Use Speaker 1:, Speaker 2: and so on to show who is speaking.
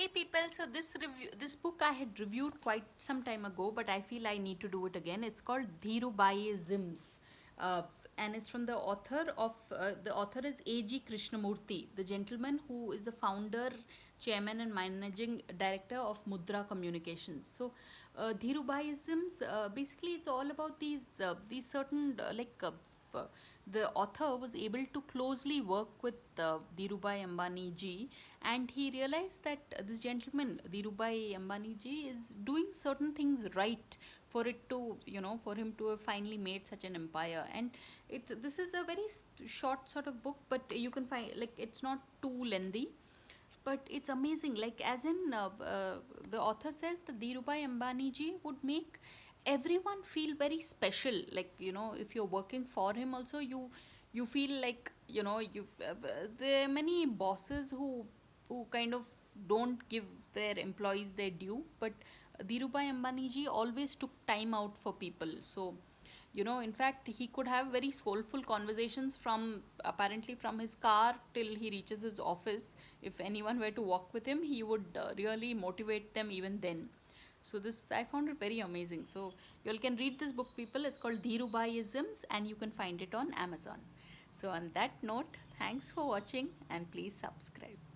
Speaker 1: Hey people, so this book I had reviewed quite some time ago, but I feel I need to do it again. It's called Dhirubhai uh, and it's from the author is A.G. Krishnamurthy, the gentleman who is the founder, chairman, and managing director of Mudra Communications. So, Dhirubhai basically it's all about these certain uh, the author was able to closely work with Dhirubhai Ambani ji, and he realized that this gentleman, Dhirubhai Ambani ji, is doing certain things right for it to, for him to have finally made such an empire. And this is a very short sort of book, but you can find, like, it's not too lengthy, but it's amazing. Like, as in, the author says that Dhirubhai Ambani ji would make everyone feel very special. Like, if you're working for him, also you feel like, there are many bosses who kind of don't give their employees their due, but Dhirubhai Ambani ji always took time out for people. So, in fact, he could have very soulful conversations from apparently from his car till he reaches his office. If anyone were to walk with him, he would really motivate them even then. So this I found it very amazing. So you all can read this book, people. It's called Dhirubhaiisms, and you can find it on Amazon. So on that note, thanks for watching, and please subscribe.